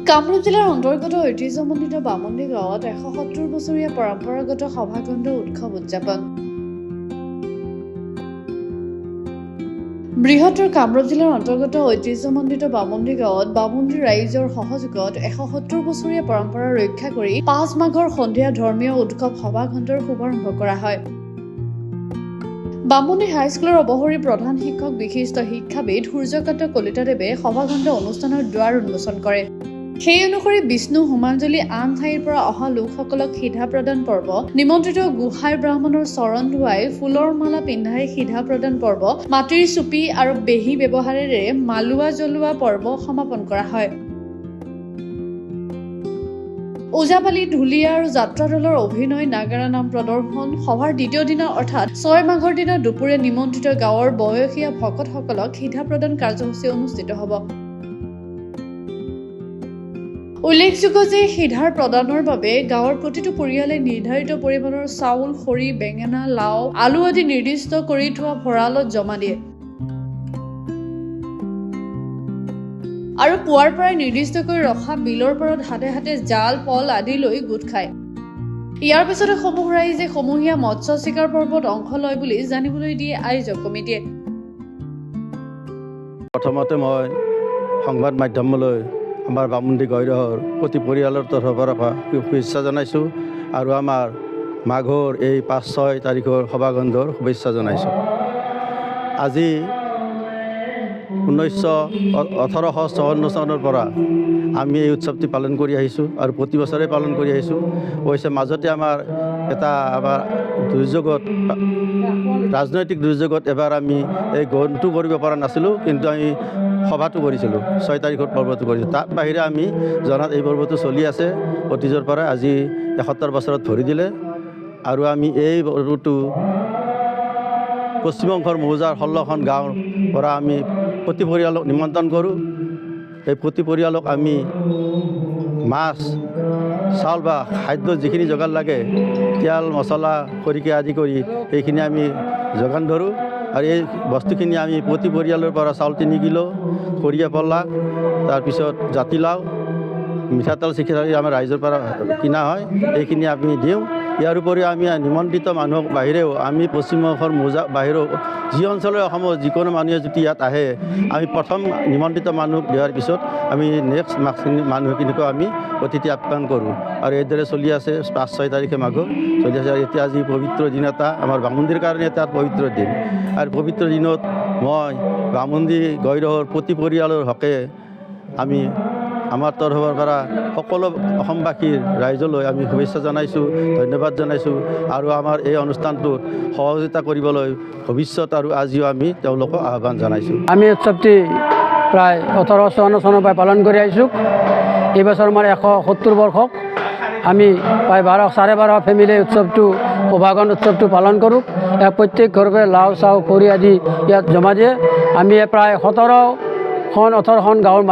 কামৰূপ জিলাৰ অন্তৰ্গত ঐতিহ্যমণ্ডিত বামুণী গাঁৱত ১৭০ বছৰীয়া পৰম্পৰাগত সভাখণ্ড উৎসৱ উদযাপন। বৃহত্তৰ কামৰূপ জিলাৰ অন্তৰ্গত ঐতিহ্যমণ্ডিত বামুণী গাঁৱত বামুণী ৰাইজৰ সহযোগত ১৭০ বছৰীয়া পৰম্পৰা ৰক্ষা কৰি ৫ মাঘৰ সন্ধিয়া ধৰ্মীয় উৎসৱ সভাখণ্ডৰ শুভাৰম্ভ কৰা হয়। বামুণী হাইস্কুলৰ অৱসৰী প্ৰধান শিক্ষক বিশিষ্ট শিক্ষাবিদ সূৰ্যকান্ত কলিতাদেৱে সভাখণ্ড অনুষ্ঠানৰ দুৱাৰ উন্মোচন কৰে। সেই অনুসৰি বিষ্ণু হোমাঞ্জলি আন ঠাইৰ পৰা অহা লোকসকলক সিধা প্ৰদান পৰ্ব, নিমন্ত্ৰিত গোসাঁই ব্ৰাহ্মণৰ চৰণ ধুৱাই ফুলৰ মালা পিন্ধাই সিধা প্ৰদান পৰ্ব, মাটিৰ চুপি আৰু বেহী ব্যৱহাৰেৰে মালোৱা জ্বলোৱা পৰ্ব সমাপন কৰা হয়। ওজাপালি, ঢুলীয়া আৰু যাত্ৰা দলৰ অভিনয়, নাগাৰা নাম প্ৰদৰ্শন, সভাৰ দ্বিতীয় দিনা অৰ্থাৎ ৬ মাঘৰ দিনা দুপৰীয়া নিমন্ত্ৰিত গাঁৱৰ বয়সীয়া ভকতসকলক সিধা প্ৰদান কাৰ্যসূচী অনুষ্ঠিত হ'ব। উল্লেখযোগ্য যে সিধাৰ প্ৰদানৰ বাবে গাঁৱৰ প্ৰতিটো পৰিয়ালে নিৰ্ধাৰিত পৰিমাণৰ চাউল, খৰি, বেঙেনা, লাও, আলু আদি নিৰ্দিষ্ট কৰি থোৱা ভঁৰালত জমা দিয়ে আৰু পুৱাৰ পৰাই নিৰ্দিষ্টকৈ ৰখা বিলৰ পাৰত হাতে হাতে জাল, পল আদি লৈ গোট খায়। ইয়াৰ পিছতে সমূহ ৰাইজে সমূহীয়া মৎস্য চিকাৰ পৰ্বত অংশ লয় বুলি জানিবলৈ দিয়ে আয়োজক কমিটিয়ে। প্ৰথমতে মই সংবাদ মাধ্যমলৈ আমাৰ বামুণী গৈৰহৰ প্ৰতি পৰিয়ালৰ তৰফৰ পৰা শুভেচ্ছা জনাইছোঁ আৰু আমাৰ মাঘৰ এই ৫-৬ তাৰিখৰ সভাখণ্ডৰ শুভেচ্ছা জনাইছোঁ। আজি 1854 চনৰ পৰা আমি এই উৎসৱটি পালন কৰি আহিছোঁ আৰু প্ৰতি বছৰে পালন কৰি আহিছোঁ। অৱশ্যে মাজতে আমাৰ দুৰ্যোগত ৰাজনৈতিক দুৰ্যোগত এবাৰ আমি এই গ্ৰহণটো কৰিব পৰা নাছিলোঁ, কিন্তু আমি সভাটো কৰিছিলোঁ, ৬ তাৰিখৰ পৰ্বটো কৰিছিলোঁ। তাৰ বাহিৰে আমি জনাত এই পৰ্বটো চলি আছে অতীজৰ পৰা, আজি ৭১ বছৰত ভৰি দিলে আৰু আমি এই পৰ্বটো পশ্চিম অংশৰ মৌজাৰ 16খন গাঁৱৰ পৰা আমি প্ৰতি পৰিয়ালক নিমন্ত্ৰণ কৰোঁ। এই প্ৰতি পৰিয়ালক আমি মাছ, চাউল বা খাদ্য যিখিনি যোগান লাগে, তেল, মছলা, খৰিকে আদি কৰি সেইখিনি আমি যোগান ধৰোঁ আৰু এই বস্তুখিনি আমি প্ৰতি পৰিয়ালৰ পৰা চাউল 3 কিলো, খৰি এপলা, তাৰপিছত জাতিলাও, মিঠাতেল চিঠাতেল আমাৰ ৰাইজৰ পৰা কিনা হয়, এইখিনি আমি দিওঁ। ইয়াৰ উপৰিও আমি নিমন্ত্ৰিত মানুহক বাহিৰেও আমি পশ্চিমবংগৰ বাহিৰেও যি অঞ্চলৰ অসমৰ যিকোনো মানুহে যদি ইয়াত আহে, আমি প্ৰথম নিমন্ত্ৰিত মানুহক দিয়াৰ পিছত আমি নেক্সট মানুহখিনিকো আমি অতিথি আপ্যায়ন কৰোঁ আৰু এইদৰে চলি আছে ৫-৬ তাৰিখে মাঘৰ চলি আছে। এতিয়া আজি পবিত্ৰ দিন এটা আমাৰ বামুণীৰ কাৰণে এটা পবিত্ৰ দিন আৰু পবিত্ৰ দিনত মই বামুণী গৈৰহৰ প্ৰতি পৰিয়ালৰ হকে আমি আমাৰ তৰফৰ পৰা সকলো অসমবাসীৰ ৰাইজলৈ আমি শুভেচ্ছা জনাইছোঁ, ধন্যবাদ জনাইছোঁ আৰু আমাৰ এই অনুষ্ঠানটোত সহযোগিতা কৰিবলৈ ভৱিষ্যত আৰু আজিও আমি তেওঁলোকক আহ্বান জনাইছোঁ। আমি উৎসৱটি প্ৰায় 1854 চনৰ পৰা পালন কৰি আহিছোঁ। এইবছৰ আমাৰ 170 বৰ্ষক আমি প্ৰায় 12 ফেমিলি উৎসৱটো সভাখন উৎসৱটো পালন কৰোঁ। প্ৰত্যেক ঘৰৰ পৰা লাও, চাউ, খৰি আদি ইয়াত জমা দিয়ে। আমি প্ৰায় 17-18খন গাঁৱৰ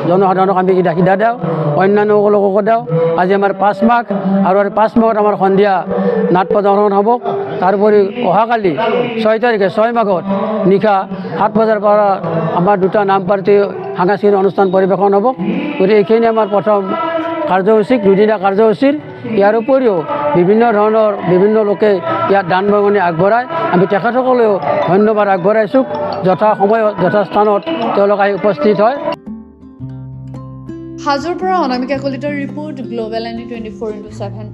জনসাধাৰণক আমি সিধা দিওঁ, অন্যান্য লোককো দিওঁ। আজি আমাৰ 5 মাঘ আৰু 5 মাঘত আমাৰ সন্ধিয়া নাট প্ৰদৰ্শন হ'ব। তাৰোপৰি অহাকালি 6 তাৰিখে 6 মাঘত নিশা 7 বজাৰ পৰা আমাৰ 2টা নাম পাৰ্টি সাংস্কৃতিক অনুষ্ঠান পৰিৱেশন হ'ব। গতিকে এইখিনি আমাৰ প্ৰথম কাৰ্যসূচী, 2দিনীয়া কাৰ্যসূচীৰ। ইয়াৰ উপৰিও বিভিন্ন লোকে ইয়াত দান বৰঙণি আগবঢ়ায়। আমি তেখেতসকলেও ধন্যবাদ আগবঢ়াইছোঁ। যথা সময়ত যথা স্থানত তেওঁলোক আহি উপস্থিত হয়। হাজোৰ পৰা অনামিকা কলিতাৰ ৰিপৰ্ট, গ্ল'বেল এনি 24/7।